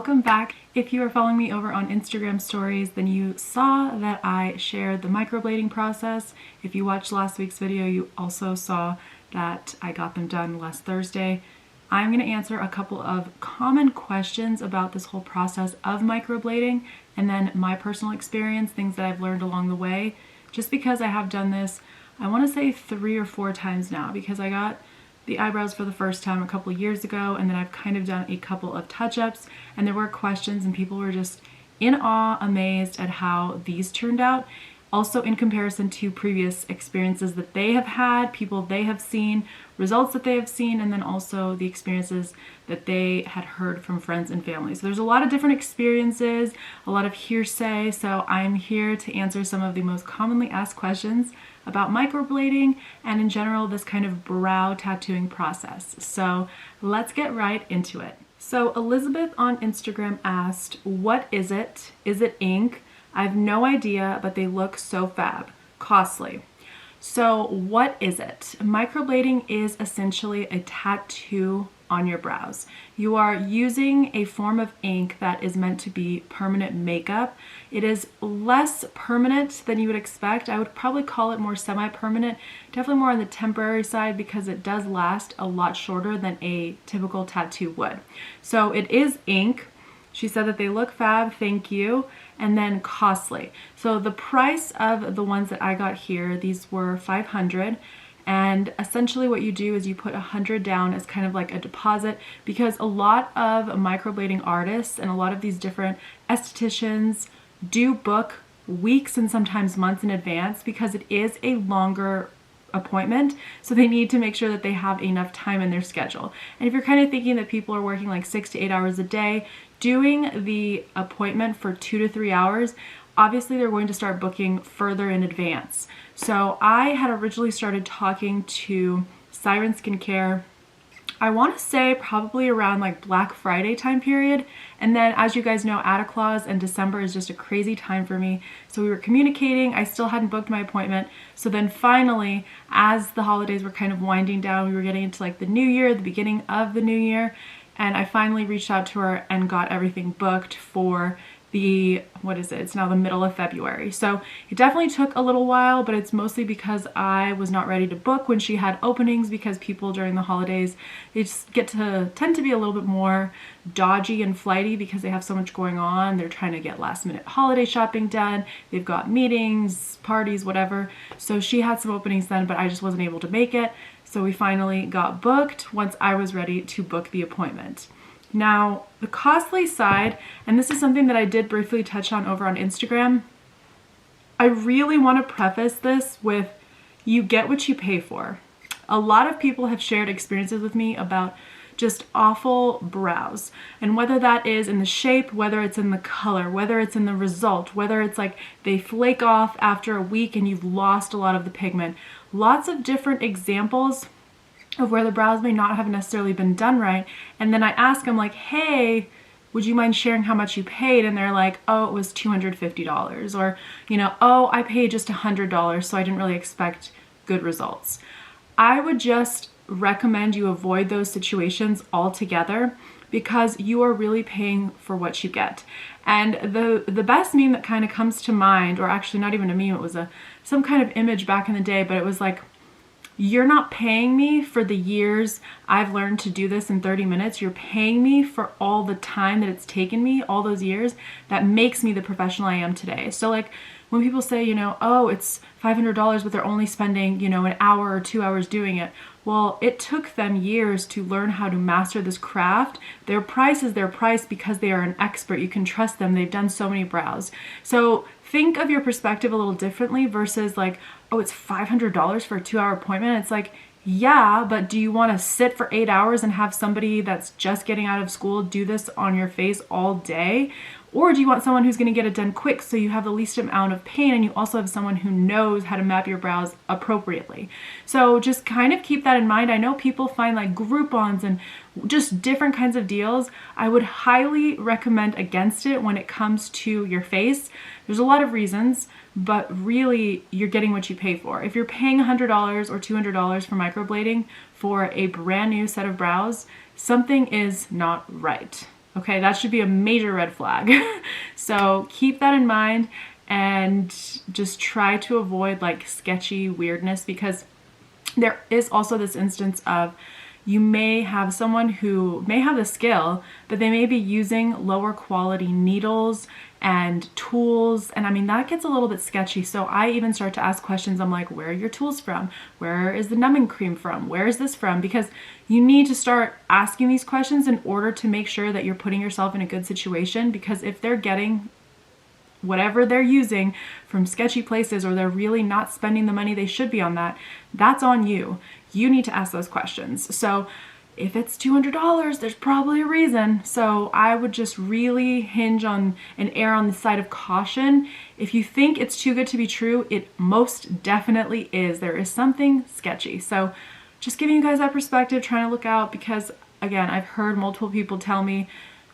welcome back. If you are following me over on Instagram stories, then you saw that I shared the microblading process. If you watched last week's video, you also saw that I got them done last Thursday. I'm going to answer a couple of common questions about this whole process of microblading and then my personal experience, things that I've learned along the way. Just because I have done this, I want to say 3 or 4 times now, because I got the eyebrows for the first time a couple of years ago, and then I've kind of done a couple of touch-ups, and there were questions and people were just in awe, amazed at how these turned out. Also in comparison to previous experiences that they have had, people they have seen, results that they have seen, and then also the experiences that they had heard from friends and family. So there's a lot of different experiences, a lot of hearsay, so I'm here to answer some of the most commonly asked questions about microblading and in general this kind of brow tattooing process. So let's get right into it. So Elizabeth on Instagram asked, what is it? Is it ink? I have no idea, but they look so fab. Costly. So what is it? Microblading is essentially a tattoo on your brows. You are using a form of ink that is meant to be permanent makeup. It is less permanent than you would expect. I would probably call it more semi-permanent, definitely more on the temporary side, because it does last a lot shorter than a typical tattoo would. So it is ink. She said that they look fab, thank you, and then costly. So the price of the ones that I got here, these were $500, and essentially what you do is you put $100 down as kind of like a deposit, because a lot of microblading artists and a lot of these different estheticians do book weeks and sometimes months in advance, because it is a longer appointment, so they need to make sure that they have enough time in their schedule. And if you're kind of thinking that people are working like 6 to 8 hours a day, doing the appointment for 2 to 3 hours, obviously they're going to start booking further in advance. So I had originally started talking to Siren Skincare, I want to say probably around like Black Friday time period, and then as you guys know, adaatude and December is just a crazy time for me, so we were communicating. I still hadn't booked my appointment, so then finally, as the holidays were kind of winding down, we were getting into like the new year, the beginning of the new year, and I finally reached out to her and got everything booked for the, what is it? It's now the middle of February. So it definitely took a little while, but it's mostly because I was not ready to book when she had openings, because people during the holidays, they just tend to be a little bit more dodgy and flighty because they have so much going on. They're trying to get last minute holiday shopping done. They've got meetings, parties, whatever. So she had some openings then, but I just wasn't able to make it. So we finally got booked once I was ready to book the appointment. Now, the costly side, and this is something that I did briefly touch on over on Instagram, I really want to preface this with, you get what you pay for. A lot of people have shared experiences with me about just awful brows, and whether that is in the shape, whether it's in the color, whether it's in the result, whether it's like they flake off after a week and you've lost a lot of the pigment. Lots of different examples of where the brows may not have necessarily been done right. And then I ask them like, hey, would you mind sharing how much you paid? And they're like, oh, it was $250. Or, you know, oh, I paid just $100, so I didn't really expect good results. I would just recommend you avoid those situations altogether, because you are really paying for what you get. And the best meme that kind of comes to mind, or actually not even a meme, it was some kind of image back in the day, but it was like, you're not paying me for the years I've learned to do this in 30 minutes. You're paying me for all the time that it's taken me, all those years, that makes me the professional I am today. So like when people say, you know, oh, it's $500, but they're only spending, you know, an hour or 2 hours doing it. Well, it took them years to learn how to master this craft. Their price is their price because they are an expert. You can trust them. They've done so many brows. So think of your perspective a little differently versus like, oh, it's $500 for a 2-hour appointment. It's like, yeah, but do you want to sit for 8 hours and have somebody that's just getting out of school do this on your face all day? Or do you want someone who's going to get it done quick so you have the least amount of pain, and you also have someone who knows how to map your brows appropriately? So just kind of keep that in mind. I know people find like Groupons and just different kinds of deals. I would highly recommend against it when it comes to your face. There's a lot of reasons, but really you're getting what you pay for. If you're paying $100 or $200 for microblading for a brand new set of brows, something is not right. Okay, that should be a major red flag. So keep that in mind and just try to avoid like sketchy weirdness, because there is also this instance of you may have someone who may have the skill, but they may be using lower quality needles and tools. And I mean, that gets a little bit sketchy. So I even start to ask questions. I'm like, where are your tools from? Where is the numbing cream from? Where is this from? Because you need to start asking these questions in order to make sure that you're putting yourself in a good situation. Because if they're getting whatever they're using from sketchy places, or they're really not spending the money they should be on that, that's on you. You need to ask those questions. So if it's $200, there's probably a reason. So I would just really hinge on and err on the side of caution. If you think it's too good to be true, it most definitely is. There is something sketchy. So just giving you guys that perspective, trying to look out, because again, I've heard multiple people tell me,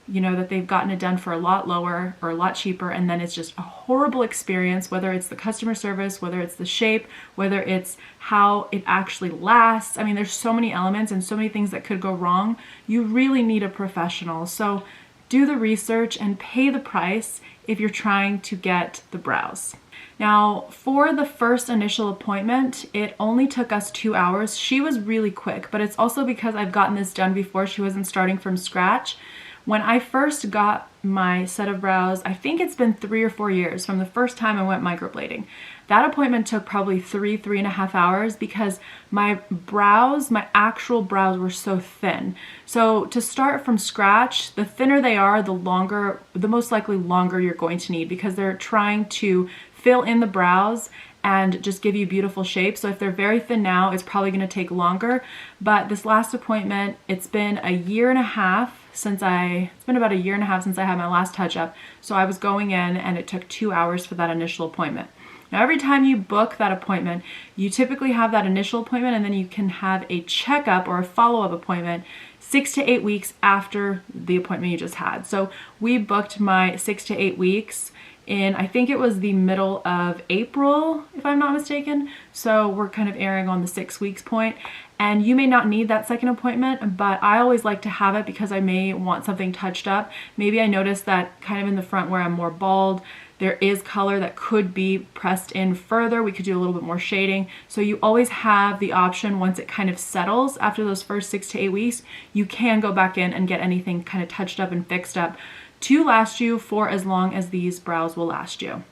you know, that they've gotten it done for a lot lower or a lot cheaper, and then it's just a horrible experience, whether it's the customer service, whether it's the shape, whether it's how it actually lasts. I mean, there's so many elements and so many things that could go wrong. You really need a professional. So do the research and pay the price if you're trying to get the brows. Now, for the first initial appointment, it only took us 2 hours. She was really quick, but it's also because I've gotten this done before. She wasn't starting from scratch. When I first got my set of brows, I think it's been 3 or 4 years from the first time I went microblading. That appointment took probably 3.5 hours, because my brows, my actual brows, were so thin. So to start from scratch, the thinner they are, the most likely longer you're going to need, because they're trying to fill in the brows and just give you beautiful shape. So if they're very thin now, it's probably going to take longer. But this last appointment, it's been a year and a half since it's been about a year and a half since I had my last touch-up. So I was going in and it took 2 hours for that initial appointment. Now, every time you book that appointment, you typically have that initial appointment, and then you can have a checkup or a follow-up appointment 6 to 8 weeks after the appointment you just had. So we booked my 6 to 8 weeks in, I think it was the middle of April, if I'm not mistaken. So we're kind of erring on the 6 weeks point. And you may not need that second appointment, but I always like to have it because I may want something touched up. Maybe I noticed that kind of in the front where I'm more bald, there is color that could be pressed in further. We could do a little bit more shading. So you always have the option, once it kind of settles after those first 6 to 8 weeks, you can go back in and get anything kind of touched up and fixed up to last you for as long as these brows will last you.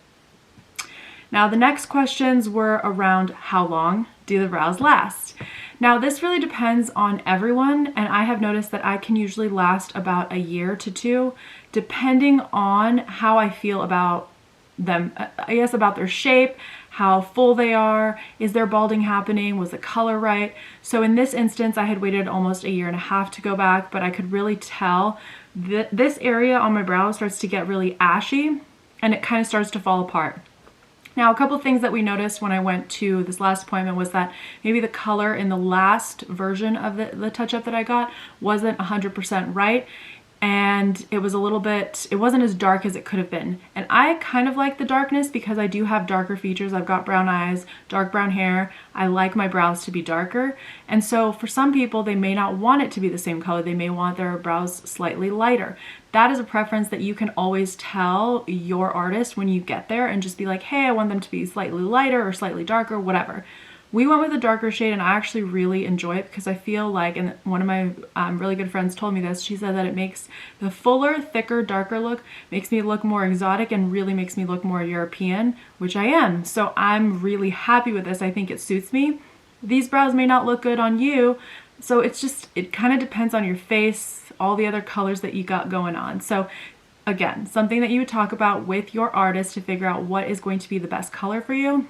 Now, the next questions were around how long do the brows last? Now, this really depends on everyone, and I have noticed that I can usually last about a year to 2, depending on how I feel about them, I guess about their shape, how full they are, is there balding happening, was the color right? So in this instance, I had waited almost a year and a half to go back, but I could really tell that this area on my brow starts to get really ashy, and it kind of starts to fall apart. Now, a couple of things that we noticed when I went to this last appointment was that maybe the color in the last version of the touch-up that I got wasn't 100% right, and it was a little bit, it wasn't as dark as it could have been. And I kind of like the darkness because I do have darker features. I've got brown eyes, dark brown hair. I like my brows to be darker. And so for some people, they may not want it to be the same color. They may want their brows slightly lighter. That is a preference that you can always tell your artist when you get there and just be like, hey, I want them to be slightly lighter or slightly darker, whatever. We went with a darker shade, and I actually really enjoy it because I feel like, and one of my really good friends told me this, she said that it makes the fuller, thicker, darker look, makes me look more exotic and really makes me look more European, which I am. So I'm really happy with this. I think it suits me. These brows may not look good on you, so it's just, it kind of depends on your face, all the other colors that you got going on. So again, something that you would talk about with your artist to figure out what is going to be the best color for you.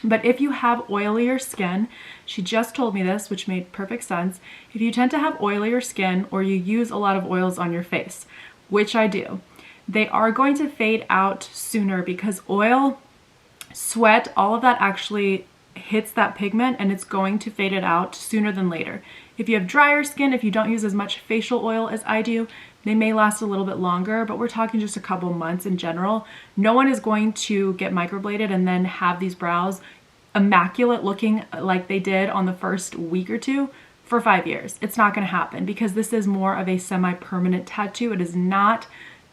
But if you have oilier skin, she just told me this, which made perfect sense. If you tend to have oilier skin or you use a lot of oils on your face, which I do, they are going to fade out sooner because oil, sweat, all of that actually hits that pigment and it's going to fade it out sooner than later. If you have drier skin, if you don't use as much facial oil as I do, they may last a little bit longer, but we're talking just a couple months in general. No one is going to get microbladed and then have these brows immaculate looking like they did on the first week or two for 5 years. It's not going to happen because this is more of a semi-permanent tattoo. It is not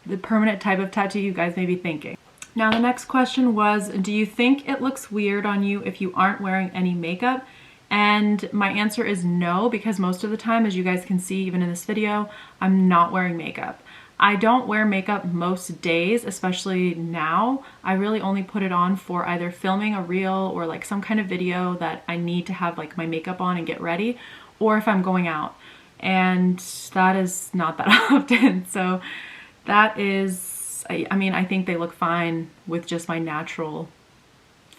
the permanent type of tattoo you guys may be thinking. Now the next question was, do you think it looks weird on you if you aren't wearing any makeup? And my answer is no, because most of the time, as you guys can see even in this video, I'm not wearing makeup. I don't wear makeup most days, especially now. I really only put it on for either filming a reel or like some kind of video that I need to have like my makeup on and get ready, or if I'm going out. And that is not that often. So that is, I mean, I think they look fine with just my natural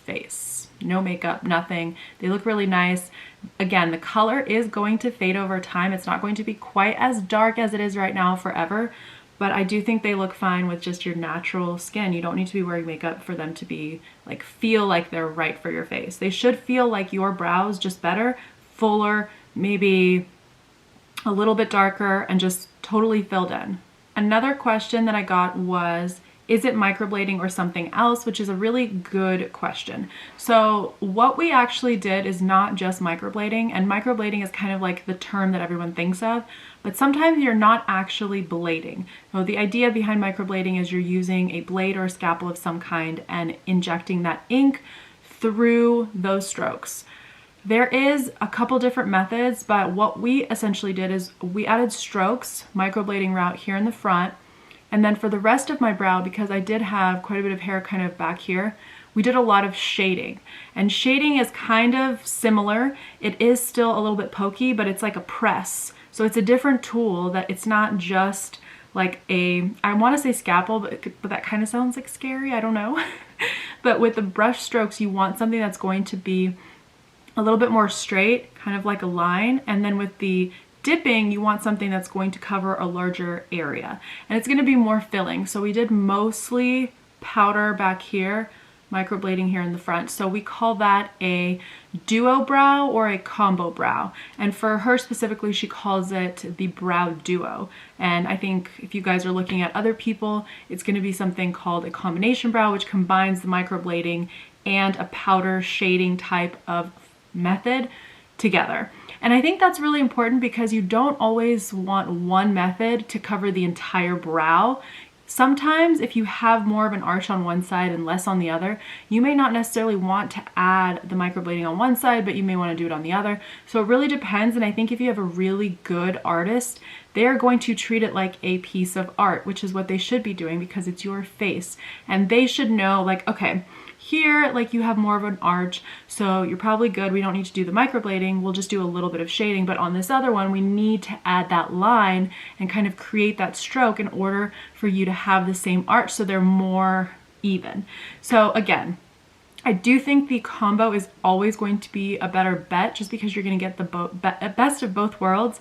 face. No makeup, nothing. They look really nice. Again, the color is going to fade over time. It's not going to be quite as dark as it is right now forever, but I do think they look fine with just your natural skin. You don't need to be wearing makeup for them to be like, feel like they're right for your face. They should feel like your brows, just better, fuller, maybe a little bit darker, and just totally filled in. Another question that I got was, is it microblading or something else? Which is a really good question. So what we actually did is not just microblading, and microblading is kind of like the term that everyone thinks of, but sometimes you're not actually blading. So the idea behind microblading is you're using a blade or a scalpel of some kind and injecting that ink through those strokes. There is a couple different methods, but what we essentially did is we added strokes, microblading route here in the front, and then for the rest of my brow, because I did have quite a bit of hair kind of back here, we did a lot of shading. And shading is kind of similar. It is still a little bit pokey, but it's like a press. So it's a different tool that it's not just like a, I want to say scalpel, but that kind of sounds like scary, I don't know. But with the brush strokes, you want something that's going to be a little bit more straight, kind of like a line. And then with the dipping, you want something that's going to cover a larger area. And it's going to be more filling. So we did mostly powder back here, microblading here in the front. So we call that a duo brow or a combo brow. And for her specifically, she calls it the brow duo. And I think if you guys are looking at other people, it's going to be something called a combination brow, which combines the microblading and a powder shading type of method together. And I think that's really important because you don't always want one method to cover the entire brow. Sometimes if you have more of an arch on one side and less on the other, you may not necessarily want to add the microblading on one side, but you may want to do it on the other. So it really depends. And I think if you have a really good artist, they are going to treat it like a piece of art, which is what they should be doing because it's your face. And they should know like, okay, here, like you have more of an arch, so you're probably good. We don't need to do the microblading. We'll just do a little bit of shading. But on this other one, we need to add that line and kind of create that stroke in order for you to have the same arch so they're more even. So again, I do think the combo is always going to be a better bet just because you're going to get the best of both worlds.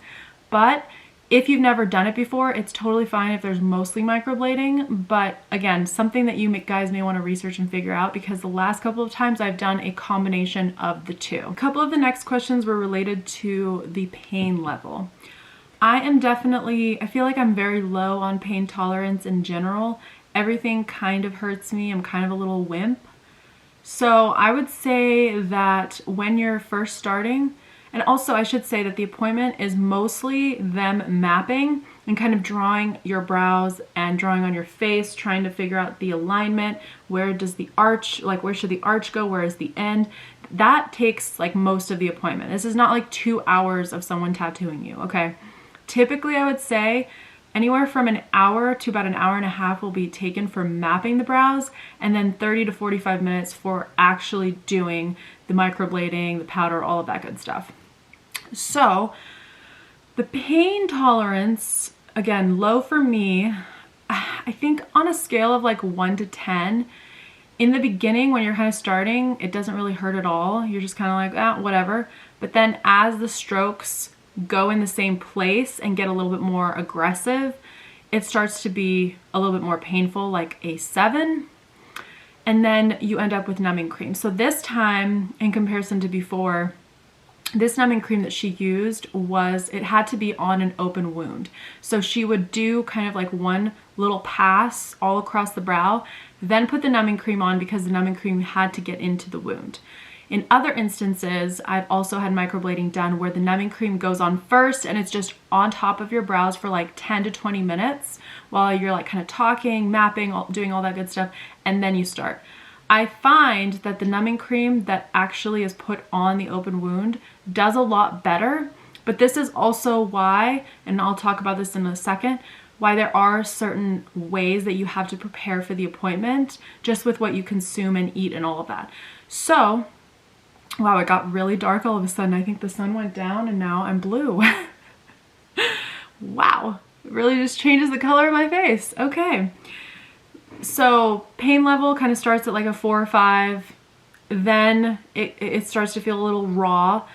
But if you've never done it before, it's totally fine if there's mostly microblading, but again, something that you guys may want to research and figure out because the last couple of times I've done a combination of the two. A couple of the next questions were related to the pain level. I feel like I'm very low on pain tolerance in general. Everything kind of hurts me. I'm kind of a little wimp. So I would say that when you're first starting, and also I should say that the appointment is mostly them mapping and kind of drawing your brows and drawing on your face, trying to figure out the alignment, where does the arch, like where should the arch go, where is the end. That takes like most of the appointment. This is not like 2 hours of someone tattooing you, okay? Typically I would say anywhere from an hour to about an hour and a half will be taken for mapping the brows, and then 30 to 45 minutes for actually doing the microblading, the powder, all of that good stuff. So the pain tolerance, again, low for me. I think on a scale of like 1 to 10, in the beginning when you're kind of starting, it doesn't really hurt at all. You're just kind of like, ah, whatever. But then as the strokes go in the same place and get a little bit more aggressive, it starts to be a little bit more painful, like a 7. And then you end up with numbing cream. So this time, in comparison to before, this numbing cream that she used it had to be on an open wound. So she would do kind of like one little pass all across the brow, then put the numbing cream on because the numbing cream had to get into the wound. In other instances, I've also had microblading done where the numbing cream goes on first and it's just on top of your brows for like 10 to 20 minutes while you're like kind of talking, mapping, doing all that good stuff, and then you start. I find that the numbing cream that actually is put on the open wound does a lot better, but this is also why, and I'll talk about this in a second, why there are certain ways that you have to prepare for the appointment just with what you consume and eat and all of that. So, wow, it got really dark all of a sudden. I think the sun went down and now I'm blue. Wow, it really just changes the color of my face. Okay. So pain level kind of starts at like a 4 or 5. Then it starts to feel a little raw.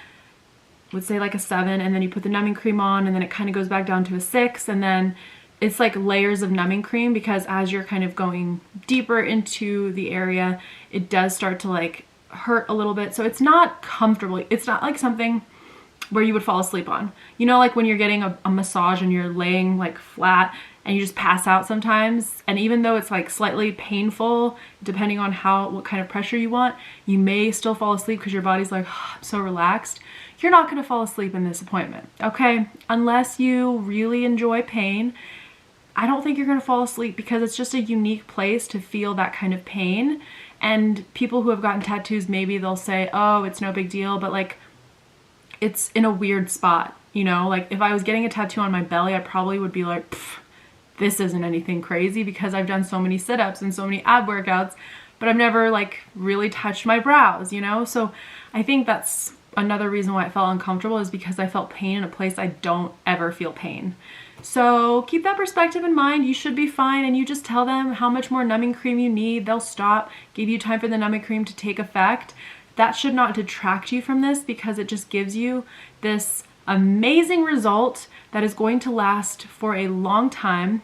Would say like a 7, and then you put the numbing cream on, and then it kind of goes back down to a 6, and then it's like layers of numbing cream because as you're kind of going deeper into the area, it does start to like hurt a little bit. So it's not comfortable. It's not like something where you would fall asleep on. You know, like when you're getting a massage and you're laying like flat and you just pass out sometimes. And even though it's like slightly painful, depending on what kind of pressure you want, you may still fall asleep because your body's like, oh, I'm so relaxed. You're not going to fall asleep in this appointment, okay? Unless you really enjoy pain, I don't think you're going to fall asleep because it's just a unique place to feel that kind of pain. And people who have gotten tattoos, maybe they'll say, oh, it's no big deal, but like it's in a weird spot, you know? Like if I was getting a tattoo on my belly, I probably would be like, this isn't anything crazy because I've done so many sit-ups and so many ab workouts, but I've never like really touched my brows, you know? So I think that's another reason why I felt uncomfortable, is because I felt pain in a place I don't ever feel pain. So keep that perspective in mind. You should be fine, and you just tell them how much more numbing cream you need. They'll stop, give you time for the numbing cream to take effect. That should not detract you from this because it just gives you this amazing result that is going to last for a long time.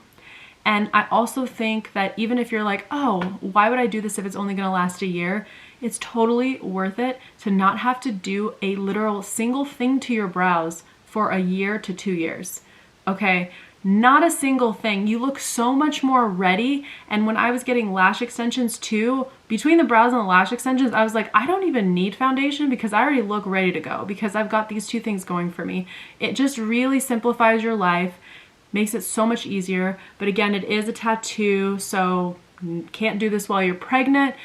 And I also think that even if you're like, oh, why would I do this if it's only going to last a year? It's totally worth it to not have to do a literal single thing to your brows for a year to 2 years. Okay, not a single thing. You look so much more ready. And when I was getting lash extensions too, between the brows and the lash extensions, I was like, I don't even need foundation because I already look ready to go because I've got these 2 things going for me. It just really simplifies your life, makes it so much easier. But again, it is a tattoo, so can't do this while you're pregnant,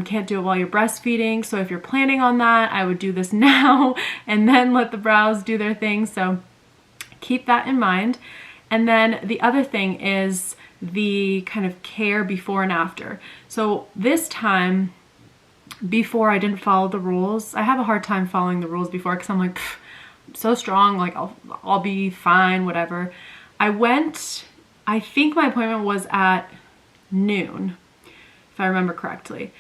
can't do it while you're breastfeeding. So if you're planning on that, I would do this now and then let the brows do their thing. So keep that in mind. And then the other thing is the kind of care before and after. So this time, before, I didn't follow the rules. I have a hard time following the rules before because I'm like, I'm so strong, like I'll be fine, whatever. I think my appointment was at noon, if I remember correctly.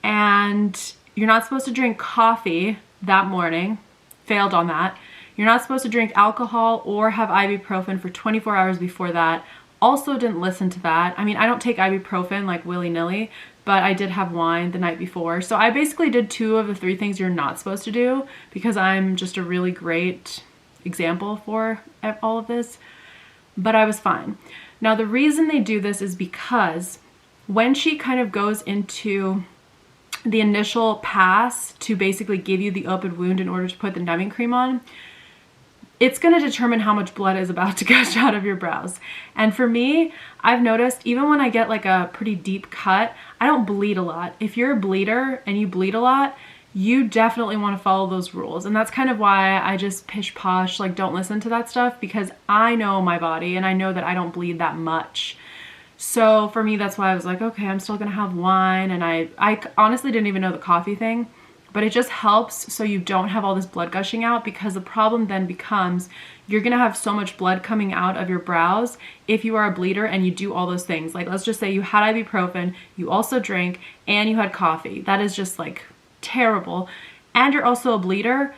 And you're not supposed to drink coffee that morning. Failed on that. You're not supposed to drink alcohol or have ibuprofen for 24 hours before that. Also didn't listen to that. I mean, I don't take ibuprofen like willy-nilly, but I did have wine the night before. So I basically did 2 of the 3 things you're not supposed to do because I'm just a really great example for all of this. But I was fine. Now, the reason they do this is because when she kind of goes into the initial pass to basically give you the open wound in order to put the numbing cream on, it's going to determine how much blood is about to gush out of your brows. And for me, I've noticed even when I get like a pretty deep cut, I don't bleed a lot. If you're a bleeder and you bleed a lot, you definitely want to follow those rules. And that's kind of why I just pish posh, like don't listen to that stuff, because I know my body and I know that I don't bleed that much. So for me, that's why I was like, okay, I'm still gonna have wine. And I honestly didn't even know the coffee thing, but it just helps so you don't have all this blood gushing out, because the problem then becomes you're gonna have so much blood coming out of your brows if you are a bleeder and you do all those things. Like let's just say you had ibuprofen, you also drank, and you had coffee. That is just like terrible. And you're also a bleeder.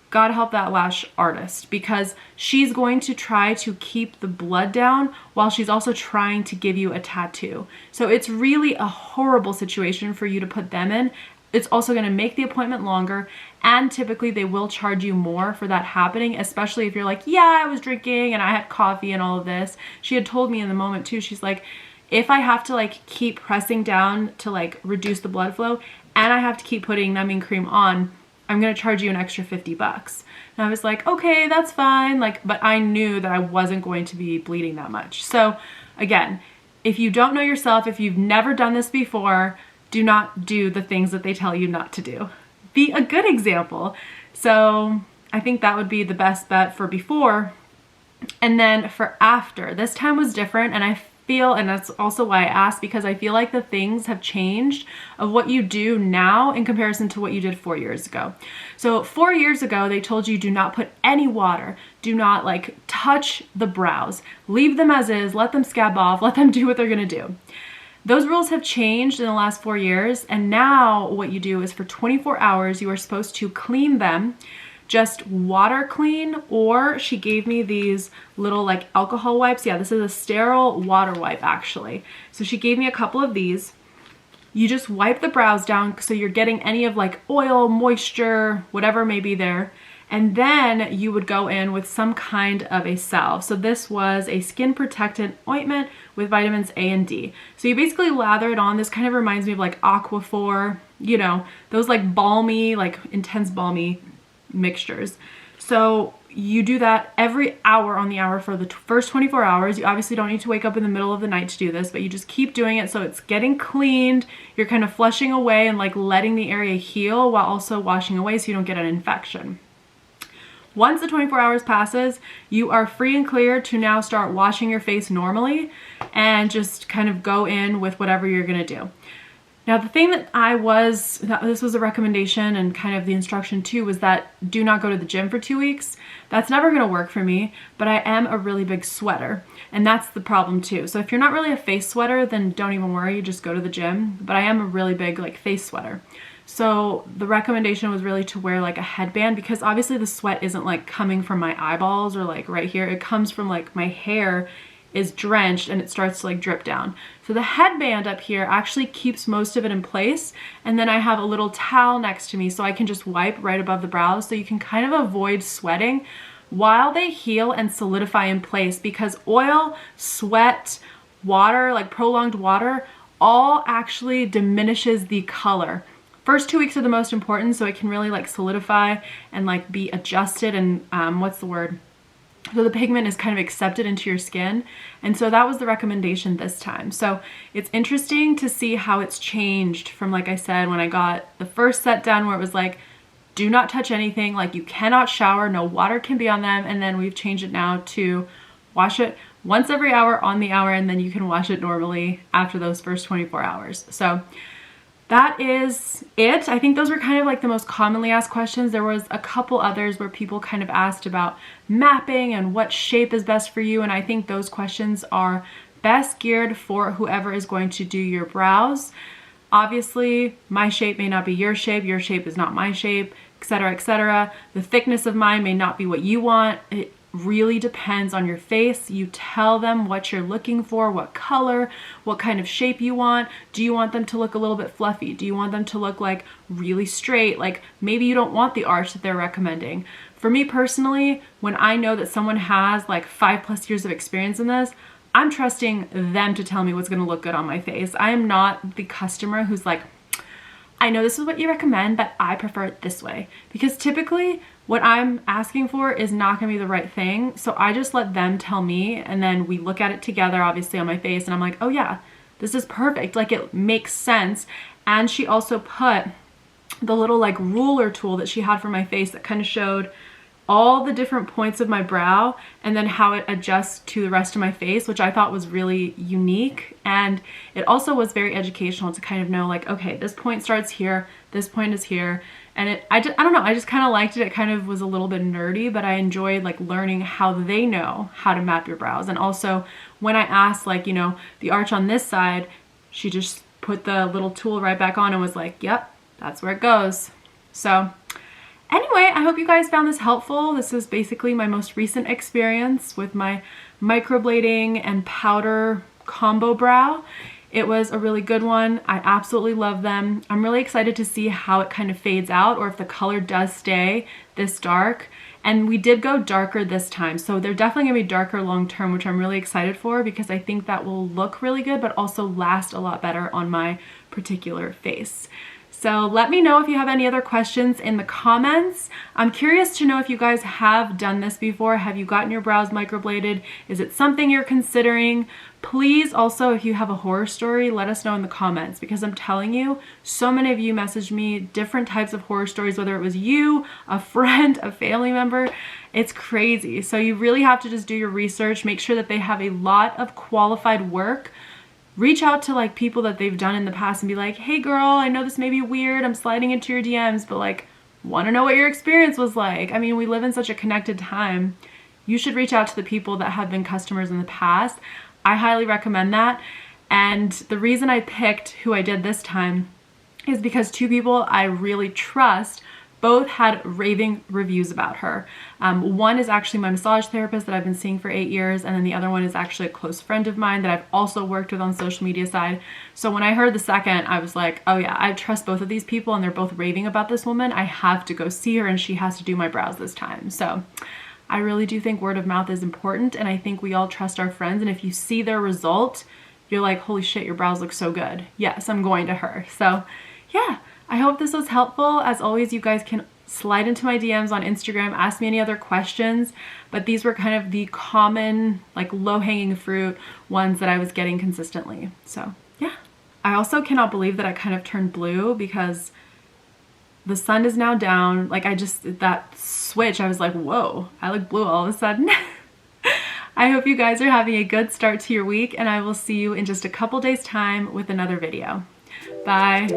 God help that lash artist, because she's going to try to keep the blood down while she's also trying to give you a tattoo. So it's really a horrible situation for you to put them in. It's also going to make the appointment longer, and typically they will charge you more for that happening, especially if you're like, yeah, I was drinking and I had coffee and all of this. She had told me in the moment too, she's like, if I have to like keep pressing down to like reduce the blood flow and I have to keep putting numbing cream on, I'm gonna charge you an extra 50 bucks. And I was like, okay, that's fine. Like, but I knew that I wasn't going to be bleeding that much. So again, if you don't know yourself, if you've never done this before, do not do the things that they tell you not to do. Be a good example. So I think that would be the best bet for before. And then for after, this time was different, and I feel, and that's also why I asked, because I feel like the things have changed of what you do now in comparison to what you did 4 years ago. So 4 years ago, they told you do not put any water, do not like touch the brows, leave them as is, let them scab off, let them do what they're gonna do. Those rules have changed in the last 4 years, and now what you do is for 24 hours, you are supposed to clean them, just water clean, or she gave me these little like alcohol wipes. Yeah, this is a sterile water wipe actually. So she gave me a couple of these. You just wipe the brows down so you're getting any of like oil, moisture, whatever may be there. And then you would go in with some kind of a salve. So this was a skin protectant ointment with vitamins A and D. So you basically lather it on. This kind of reminds me of like Aquaphor, you know, those like balmy, like intense balmy mixtures. So you do that every hour on the hour for the first 24 hours. You obviously don't need to wake up in the middle of the night to do this, but you just keep doing it so it's getting cleaned. You're kind of flushing away and like letting the area heal while also washing away so you don't get an infection. Once the 24 hours passes, you are free and clear to now start washing your face normally and just kind of go in with whatever you're gonna do. Now the thing that this was a recommendation and kind of the instruction too, was that do not go to the gym for 2 weeks. That's never gonna work for me, but I am a really big sweater, and that's the problem too. So if you're not really a face sweater, then don't even worry, just go to the gym. But I am a really big like face sweater. So the recommendation was really to wear like a headband, because obviously the sweat isn't like coming from my eyeballs or like right here. It comes from like my hair is drenched and it starts to like drip down. So the headband up here actually keeps most of it in place. And then I have a little towel next to me so I can just wipe right above the brows, so you can kind of avoid sweating while they heal and solidify in place, because oil, sweat, water, like prolonged water, all actually diminishes the color. First 2 weeks are the most important, so it can really like solidify and like be adjusted and so the pigment is kind of accepted into your skin. And so that was the recommendation this time. So it's interesting to see how it's changed from, like I said, when I got the first set done where it was like, do not touch anything, like you cannot shower, no water can be on them. And then we've changed it now to wash it once every hour on the hour, and then you can wash it normally after those first 24 hours. So that is it. I think those were kind of like the most commonly asked questions. There was a couple others where people kind of asked about mapping and what shape is best for you. And I think those questions are best geared for whoever is going to do your brows. Obviously, my shape may not be your shape is not my shape, etc., etc. The thickness of mine may not be what you want. It really depends on your face. You tell them what you're looking for, what color, what kind of shape you want. Do you want them to look a little bit fluffy? Do you want them to look like really straight? Like maybe you don't want the arch that they're recommending. For me personally, when I know that someone has like 5+ years of experience in this, I'm trusting them to tell me what's gonna look good on my face. I am not the customer who's like, I know this is what you recommend, but I prefer it this way. Because typically what I'm asking for is not gonna be the right thing. So I just let them tell me, and then we look at it together, obviously on my face, and I'm like, oh yeah, this is perfect. Like it makes sense. And she also put the little like ruler tool that she had for my face that kind of showed all the different points of my brow and then how it adjusts to the rest of my face, which I thought was really unique. And it also was very educational to kind of know like, okay, this point starts here, this point is here. And I don't know, I just kind of liked it. It kind of was a little bit nerdy, but I enjoyed like learning how they know how to map your brows. And also when I asked like, you know, the arch on this side, she just put the little tool right back on and was like, yep, that's where it goes. So anyway, I hope you guys found this helpful. This is basically my most recent experience with my microblading and powder combo brow. It was a really good one. I absolutely love them. I'm really excited to see how it kind of fades out, or if the color does stay this dark. And we did go darker this time, so they're definitely gonna be darker long term, which I'm really excited for, because I think that will look really good but also last a lot better on my particular face. So let me know if you have any other questions in the comments. I'm curious to know if you guys have done this before. Have you gotten your brows microbladed? Is it something you're considering? Please also, if you have a horror story, let us know in the comments, because I'm telling you, so many of you messaged me different types of horror stories, whether it was you, a friend, a family member. It's crazy. So you really have to just do your research, make sure that they have a lot of qualified work. Reach out to like people that they've done in the past and be like, hey girl, I know this may be weird, I'm sliding into your DMs, but like, want to know what your experience was like. I mean, we live in such a connected time. You should reach out to the people that have been customers in the past. I highly recommend that. And the reason I picked who I did this time is because two people I really trust both had raving reviews about her. One is actually my massage therapist that I've been seeing for 8 years, and then the other one is actually a close friend of mine that I've also worked with on social media side. So when I heard the second, I was like, oh yeah, I trust both of these people and they're both raving about this woman. I have to go see her and she has to do my brows this time. So I really do think word of mouth is important, and I think we all trust our friends, and if you see their result, you're like, holy shit, your brows look so good. Yes, I'm going to her. So yeah. I hope this was helpful. As always, you guys can slide into my DMs on Instagram, ask me any other questions, but these were kind of the common, like low-hanging fruit ones that I was getting consistently. So yeah. I also cannot believe that I kind of turned blue because the sun is now down. Like that switch, I was like, whoa, I look blue all of a sudden. I hope you guys are having a good start to your week, and I will see you in just a couple days' time with another video. Bye.